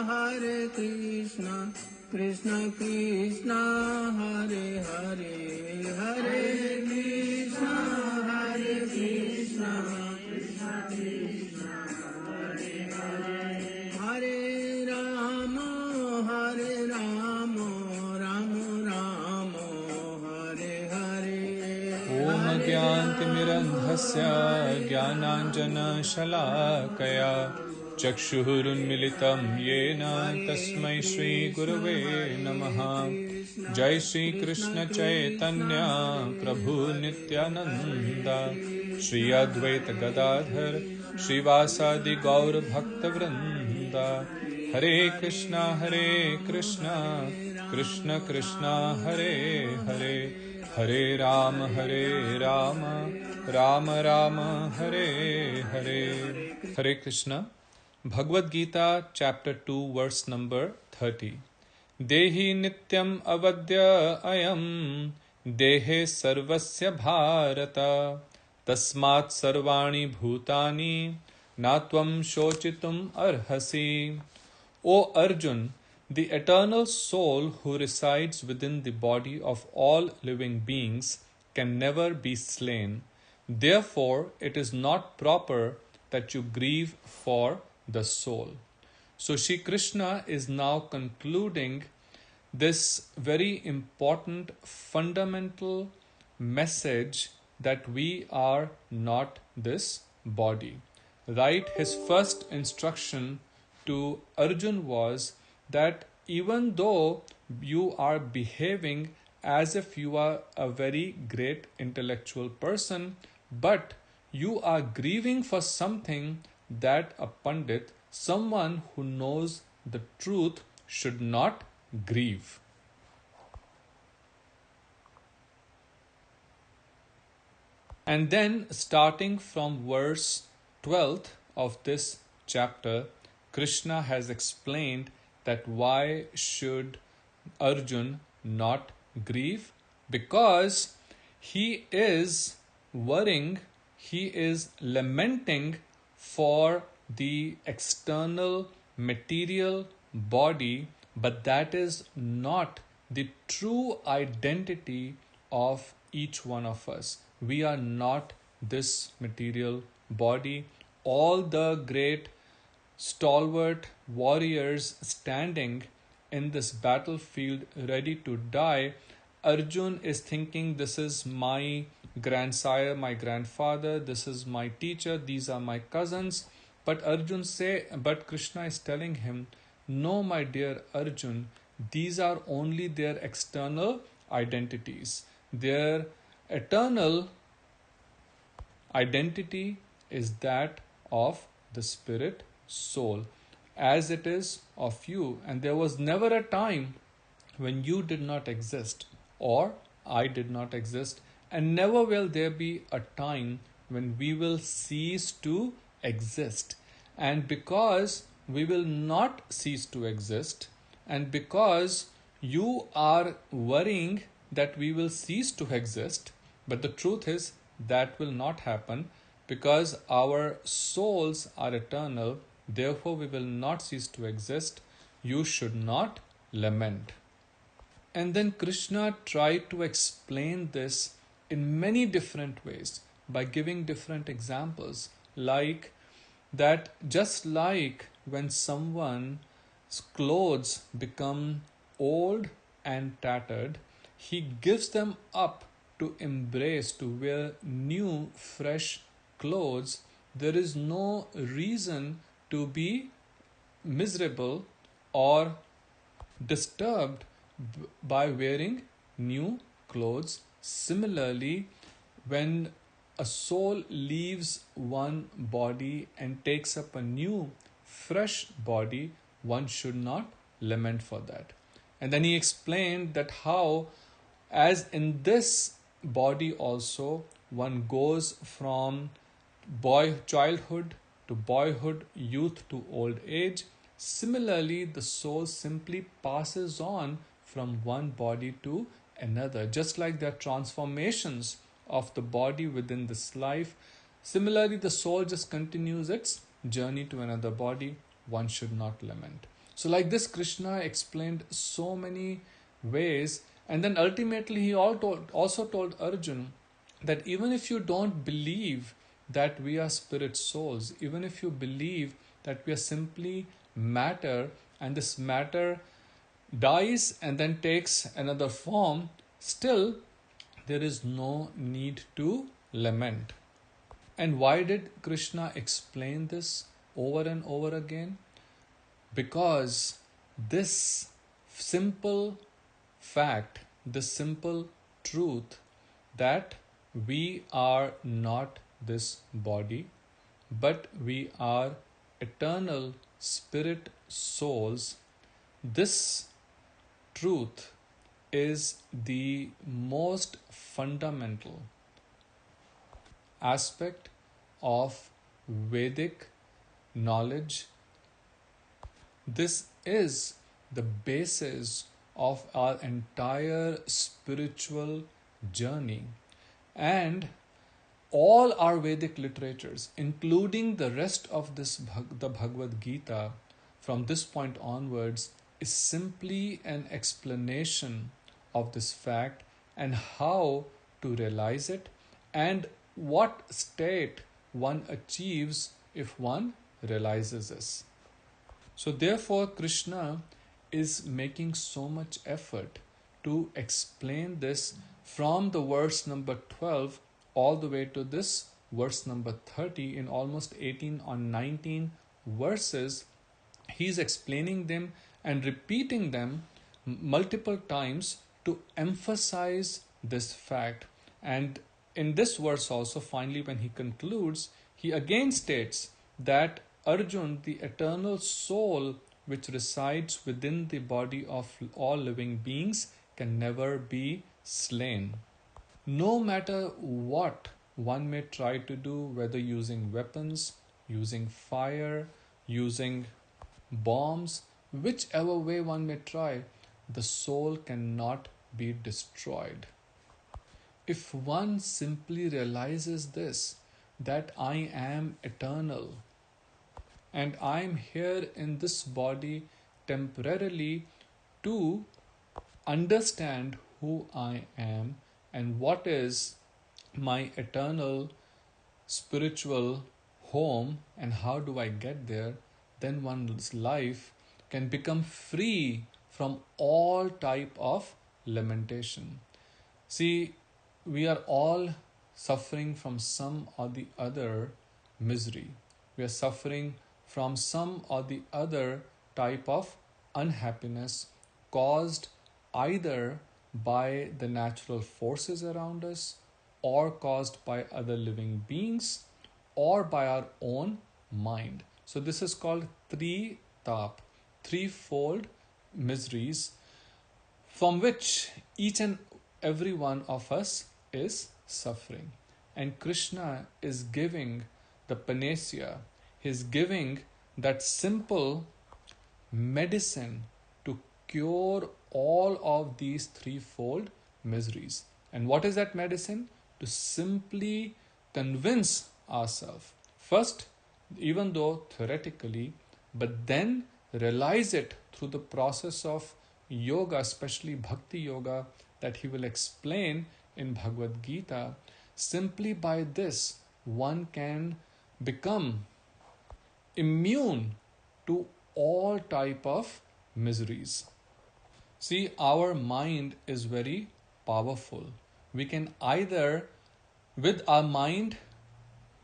Hare Krishna, Krishna Krishna, Hare Hare, Hare Krishna, Hare Krishna, Krishna Krishna, Hare Hare, Hare Rama, Hare Rama, Rama Rama, Hare Hare. Om Gyantimirandhasya Gyananjana Shalakaya Chakshurunmilitam Yena Tasmai Shri Gurave Namaha. Jai Shri Krishna Chaitanya Prabhu Nityananda Shri Advaita Gadadhar Srivasadi Gaur Bhakta Vrinda. Hare Krishna Krishna Krishna Hare Hare, Hare Rama Rama Rama Hare Hare. Hare Krishna. Bhagavad Gita chapter 2 verse number 30. Dehi nityam avadya ayam dehe sarvasya bharata tasmat sarvani bhutani natvam shochitum arhasi. O Arjun, the eternal soul who resides within the body of all living beings can never be slain. Therefore, it is not proper that you grieve for the soul. So, Shri Krishna is now concluding this very important fundamental message that we are not this body. Right? His first instruction to Arjun was that even though you are behaving as if you are a very great intellectual person, but you are grieving for something that a Pandit, someone who knows the truth, should not grieve. And then, starting from verse 12th of this chapter, Krishna has explained that why should Arjun not grieve? Because he is worrying, he is lamenting for the external material body, but that is not the true identity of each one of us. We are not this material body. All the great stalwart warriors standing in this battlefield ready to die, Arjun is thinking, this is my grandsire, my grandfather, this is my teacher, these are my cousins. But Krishna is telling him, no, my dear Arjun, these are only their external identities. Their eternal identity is that of the spirit soul, as it is of you. And there was never a time when you did not exist or I did not exist, and never will there be a time when we will cease to exist. And because we will not cease to exist, and because you are worrying that we will cease to exist, but the truth is that will not happen, because our souls are eternal. Therefore, we will not cease to exist. You should not lament. And then Krishna tried to explain this in many different ways by giving different examples, like that just like when someone's clothes become old and tattered, he gives them up to embrace, to wear new, fresh clothes. There is no reason to be miserable or disturbed by wearing new clothes. Similarly, when a soul leaves one body and takes up a new, fresh body, one should not lament for that. And then he explained that how, as in this body also, one goes from childhood to boyhood, youth to old age. Similarly, the soul simply passes on from one body to another, just like there are transformations of the body within this life. Similarly, the soul just continues its journey to another body. one should not lament. So, like this, Krishna explained so many ways, and then ultimately he also told Arjun that even if you don't believe that we are spirit souls, even if you believe that we are simply matter, and this matter dies and then takes another form, still there is no need to lament. And why did Krishna explain this over and over again? Because this simple fact, this simple truth that we are not this body, but we are eternal spirit souls, this truth is the most fundamental aspect of Vedic knowledge. This is the basis of our entire spiritual journey. And all our Vedic literatures, including the rest of the Bhagavad Gita, from this point onwards, is simply an explanation of this fact and how to realize it, and what state one achieves if one realizes this. So, therefore, Krishna is making so much effort to explain this from the verse number 12 all the way to this verse number 30 in almost 18 or 19 verses. He's explaining them and repeating them multiple times to emphasize this fact. And in this verse also, finally, when he concludes, he again states that Arjun, the eternal soul which resides within the body of all living beings, can never be slain. No matter what one may try to do, whether using weapons, using fire, using bombs, whichever way one may try, the soul cannot be destroyed. If one simply realizes this, that I am eternal and I am here in this body temporarily to understand who I am and what is my eternal spiritual home and how do I get there, then one's life can become free from all type of lamentation. See, we are all suffering from some or the other misery. We are suffering from some or the other type of unhappiness caused either by the natural forces around us, or caused by other living beings, or by our own mind. So this is called threefold miseries, from which each and every one of us is suffering. And Krishna is giving the panacea, he is giving that simple medicine to cure all of these threefold miseries. And what is that medicine? To simply convince ourselves, first, even though theoretically, but then realize it through the process of yoga, especially bhakti yoga, that he will explain in Bhagavad Gita. Simply by this, one can become immune to all type of miseries. See, our mind is very powerful. We can either, with our mind,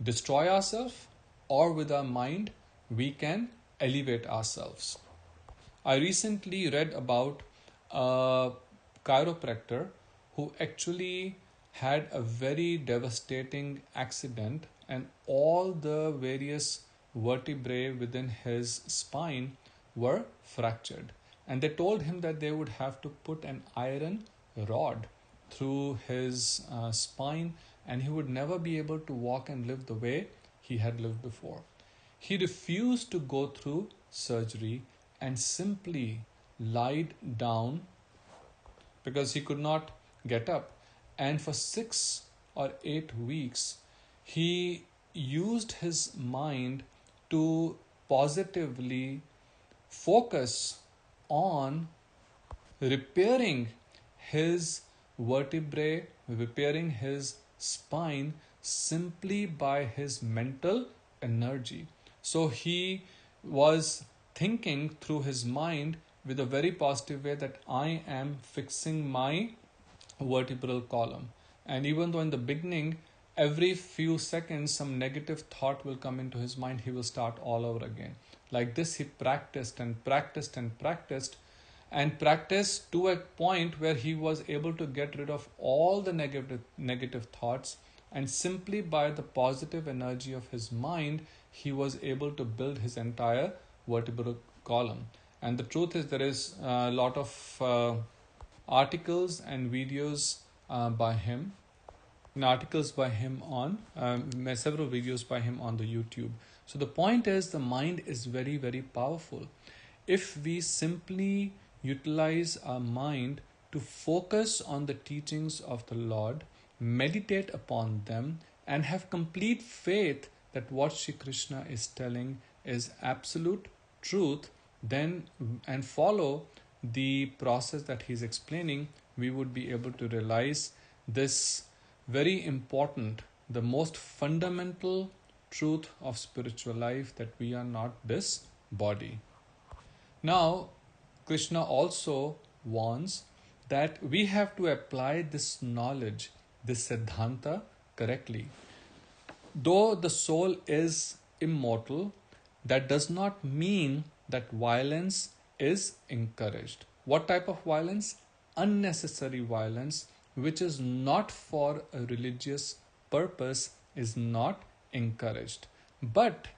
destroy ourselves, or with our mind, we can elevate ourselves. I recently read about a chiropractor who actually had a very devastating accident, and all the various vertebrae within his spine were fractured. And they told him that they would have to put an iron rod through his spine, and he would never be able to walk and live the way he had lived before. He refused to go through surgery and simply lied down because he could not get up. And for 6 or 8 weeks, he used his mind to positively focus on repairing his vertebrae, repairing his spine simply by his mental energy. So he was thinking through his mind with a very positive way that I am fixing my vertebral column. And even though in the beginning, every few seconds, some negative thought will come into his mind, he will start all over again. Like this, he practiced and practiced and practiced and practiced to a point where he was able to get rid of all the negative thoughts, and simply by the positive energy of his mind he was able to build his entire vertebral column. And the truth is, there is a lot of articles and videos by him, and articles by him on several videos by him on the YouTube. So the point is, the mind is very, very powerful. If we simply utilize our mind to focus on the teachings of the Lord, meditate upon them, and have complete faith that what Shri Krishna is telling is absolute truth, then and follow the process that he's explaining, we would be able to realize this very important, the most fundamental truth of spiritual life, that we are not this body. Now, Krishna also warns that we have to apply this knowledge, this Siddhanta, correctly. Though the soul is immortal, that does not mean that violence is encouraged. What type of violence? Unnecessary violence, which is not for a religious purpose, is not encouraged. But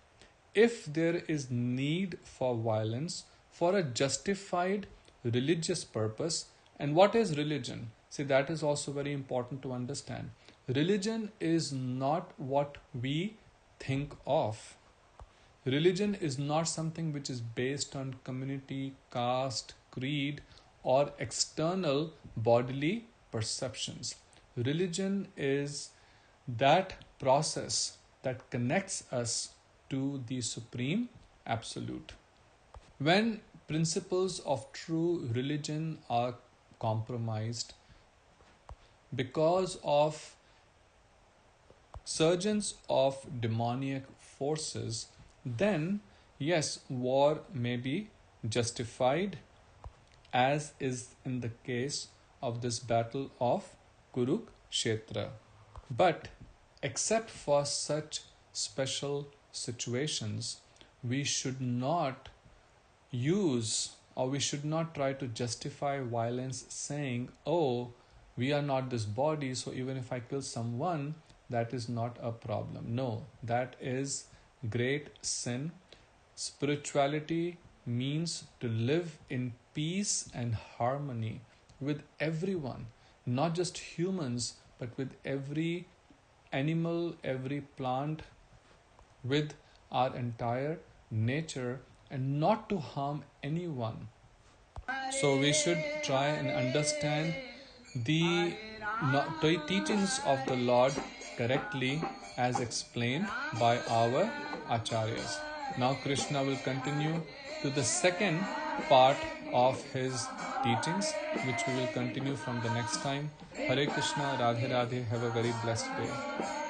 if there is need for violence for a justified religious purpose, and what is religion? See, that is also very important to understand. Religion is not what we think of. Religion is not something which is based on community, caste, creed, or external bodily perceptions. Religion is that process that connects us to the Supreme Absolute. When principles of true religion are compromised because of surgence of demoniac forces, then yes, war may be justified, as is in the case of this battle of Kurukshetra. But except for such special situations, we should not use, or we should not try to justify violence saying, oh, we are not this body, so even if I kill someone, that is not a problem. No, that is great sin. Spirituality means to live in peace and harmony with everyone, not just humans, but with every animal, every plant, with our entire nature, and not to harm anyone. So we should try and understand the teachings of the Lord correctly as explained by our acharyas. Now Krishna will continue to the second part of his teachings, which we will continue from the next time. Hare Krishna, Radhe Radhe, have a very blessed day.